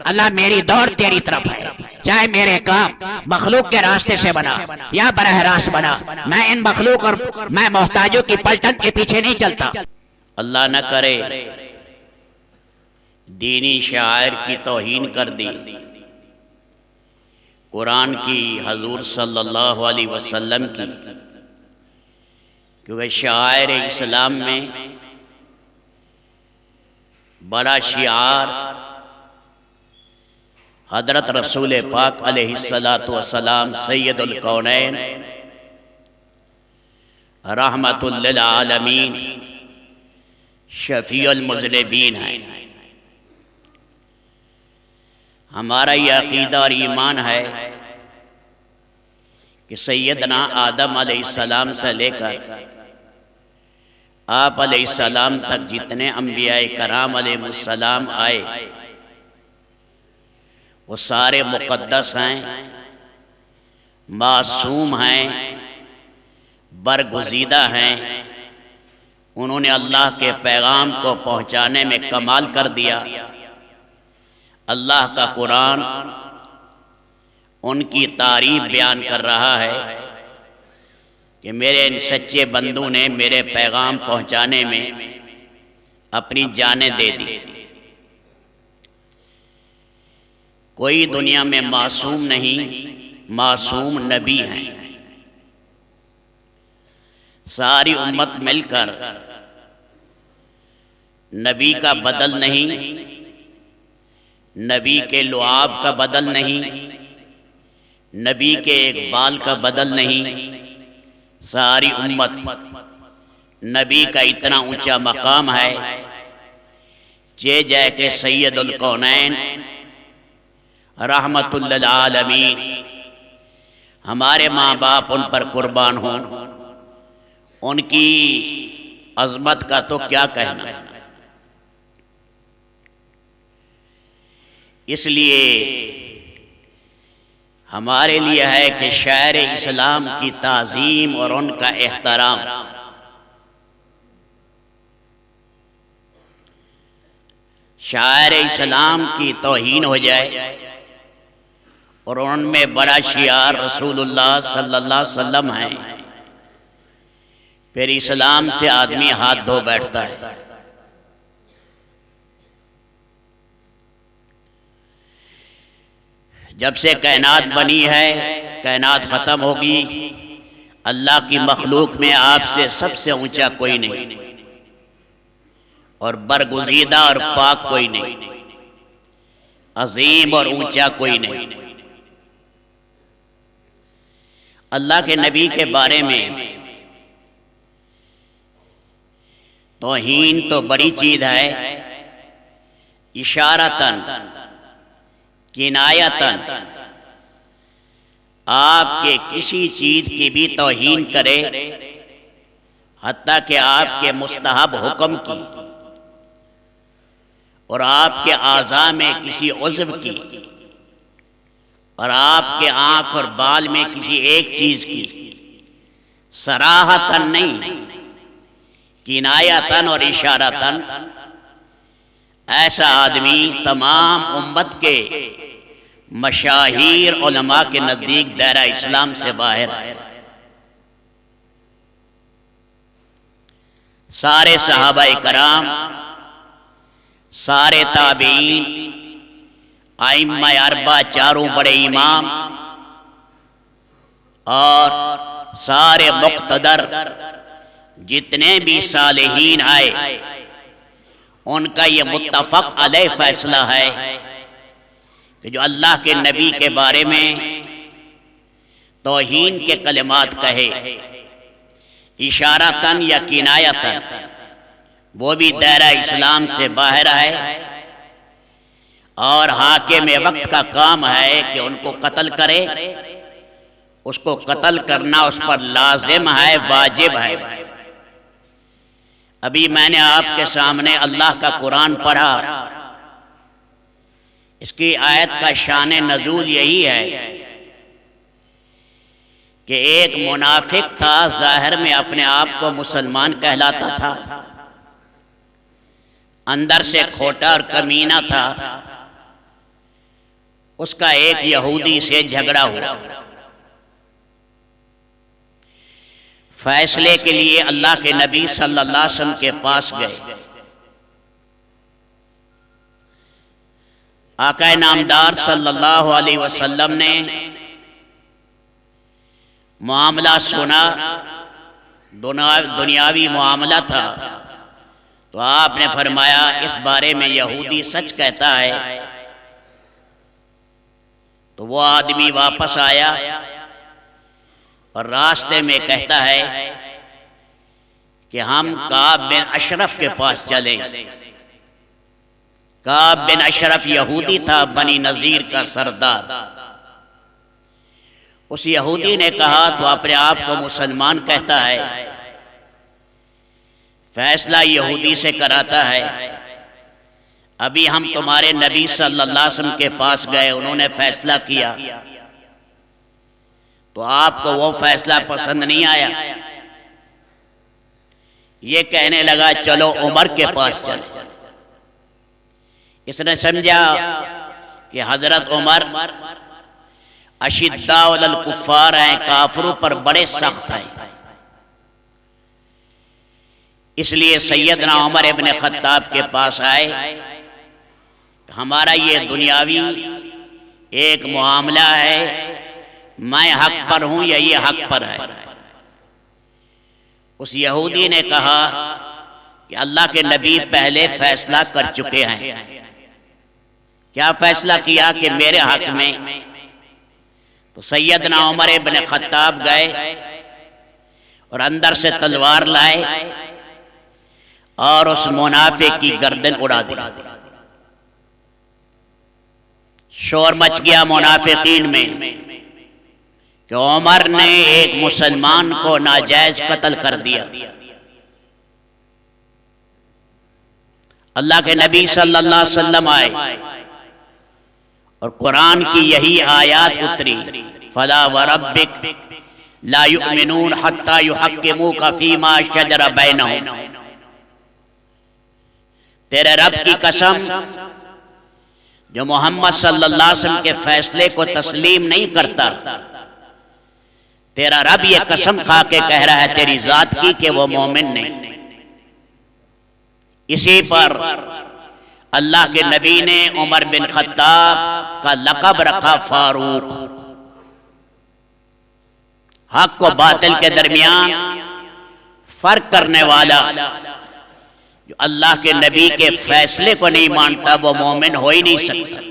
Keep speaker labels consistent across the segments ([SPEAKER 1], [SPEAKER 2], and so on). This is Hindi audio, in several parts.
[SPEAKER 1] अल्लाह मेरी दौड़ तेरी तरफ है, चाहे मेरे काम मखलूक के रास्ते से बना या बरह रास्त बना, मैं इन मखलूक और मैं मोहताजों की पलटन के पीछे नहीं चलता।
[SPEAKER 2] अल्लाह न करे दीनी शायर की तौहीन कर दी, कुरान की, हजूर सल्लल्लाहु अलैहि वसल्लम की, क्योंकि शायर इस्लाम में बड़ा शिआर हजरत रसूल पाक अलैहिस्सलातु वस्सलाम सैयदुल कौनैन रहमतुल लिल आलमीन शफीउल मुज़निबीन है। हमारा यह अकीदा और ईमान है कि सैयदना आदम अलैहिस्सलाम से लेकर आप अलैहिस्सलाम तक जितने अंबियाए कराम अलैहिस्सलाम आए वो सारे मुक़द्दस हैं, मासूम हैं, बरगुज़ीदा हैं। उन्होंने अल्लाह के पैगाम को पहुँचाने में कमाल कर दिया। अल्लाह का कुरान उनकी तारीफ बयान कर रहा है कि मेरे इन सच्चे बंदू ने मेरे पैगाम पहुँचाने में अपनी जानें दे दी। कोई दुनिया में मासूम नहीं, मासूम नबी हैं। सारी उम्मत मिलकर नबी का बदल नहीं, नबी के लुआब का बदल नहीं, नबी के एक बाल का बदल नहीं। सारी उम्मत नबी का इतना ऊंचा मकाम है जे जय के सैयदुल कौनैन रहमतुल लिल आलमीन, हमारे माँ बाप उन पर कुर्बान हों, उनकी अजमत का तो क्या कहना। इसलिए हमारे लिए है कि शायर इस्लाम की ताज़ीम और उनका एहतराम। शायर इस्लाम की तौहीन हो जाए और उनमें बड़ा शियार रसूलुल्लाह सल्लल्लाहु अलैहि वसल्लम है, फिर इस्लाम से आदमी हाथ धो बैठता है। जब से कायनात बनी है, कायनात ख़त्म होगी, अल्लाह की मखलूक में आपसे सबसे ऊंचा कोई नहीं और बरगुज़ीदा और पाक कोई नहीं, अजीम और ऊंचा कोई नहीं। अल्लाह के नबी के बारे में तौहीन तो बड़ी चीज़ है, इशारतन किनायतन आपके किसी चीज की भी तौहीन करे, हत्ता कि आपके मुस्तहब हुक्म की और आपके आज़ा में किसी उज़्व की और आपके आँख और बाल में किसी एक चीज की, सराहतन नहीं, किनायतन और इशारतन, ऐसा आदमी तमाम उम्मत के मशाहीर उलमा के नज़दीक दायरा इस्लाम से बाहर है। सारे सहाबाए कराम, सारे ताबीन, आइम्मा अरबा, चारों बड़े इमाम और सारे मुक़्तदर जितने भी सालिहीन आए, उनका ये मुत्तफ़क़ अलैह फैसला है कि जो अल्लाह के नबी के बारे में तौहीन के कलिमात कहे, इशारतन या किनायतन, वो भी दायरा इस्लाम से बाहर है और हाकिम वक्त का काम है कि उनको कत्ल करे। उसको कत्ल करना उस पर लाजिम है, वाजिब है। अभी मैंने आपके सामने अल्लाह का कुरान पढ़ा, इसकी आयत का शान नज़ूल यही है कि एक मुनाफिक था, ज़ाहिर में अपने आप को मुसलमान कहलाता था, अंदर से खोटा और कमीना था। उसका एक यहूदी से झगड़ा हुआ। फैसले के लिए अल्लाह के नबी सल्लल्लाहु अलैहि वसल्लम के पास गए। आका नामदार सल्लल्लाहु अलैहि वसल्लम ने मामला सुना, दुनियावी मामला था, तो आपने फरमाया इस बारे में यहूदी सच कहता है। तो वो आदमी वापस आया और रास्ते में कहता है कि हम काब बिन अशरफ के पास चले। काब बिन अशरफ यहूदी था, बनी नजीर का सरदार। उस यहूदी ने कहा तो अपने आप को मुसलमान कहता है, फैसला यहूदी से कराता है। अभी हम तुम्हारे नबी सल्लल्लाहु अलैहि वसल्लम के पास गए, उन्होंने फैसला किया, तो आपको वो फैसला पसंद नहीं आया। ये कहने लगा चलो उमर के पास चले। इसने समझा कि हजरत उमर अशिद्दा अलल कुफ्फार हैं, काफिरों पर बड़े सख्त हैं। इसलिए सैयदना उमर इब्न खत्ताब के पास आए। हमारा ये दुनियावी एक मामला है, मैं हक पर हूं या ये हक पर है। उस यहूदी ने कहा कि अल्लाह के नबी पहले फैसला कर चुके हैं। क्या फैसला किया कि मेरे हक में? तो सैयदना उमर इब्न खत्ताब गए और अंदर से तलवार लाए और उस मुनाफिक की गर्दन उड़ा दी। शोर मच गया मुनाफिकीन में कि उमर ने एक मुसलमान को नाजायज कत्ल कर दिया। अल्लाह के नबी सल्लल्लाहु अलैहि वसल्लम आए और कुरान की यही आयत उतरी, फला व रब्बिक ला युमिनून हत्ता युहक्किमूका फीमा शजरा बैनहुम। तेरे रब की कसम, जो मोहम्मद सल्लल्लाहु अलैहि वसल्लम के फैसले को तस्लीम नहीं करता, तेरा रब ये कसम खा के कह रहा है तेरी जात की कि वो मोमिन नहीं। इसी पर अल्लाह के नबी ने उमर बिन खत्ताब का लक़ब रखा फारूक। हक को बातिल के दरमियान फर्क करने वाला। जो अल्लाह के नबी के फैसले को नहीं मानता वो मोमिन हो ही नहीं सकता।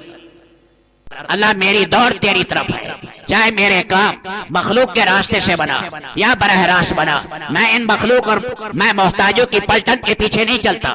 [SPEAKER 1] अल्लाह मेरी दौड़ तेरी तरफ है, चाहे मेरे काम मखलूक के रास्ते से बना या बरह रास्त बना। मैं इन मखलूक और मैं मोहताजों की पलटन के पीछे नहीं चलता।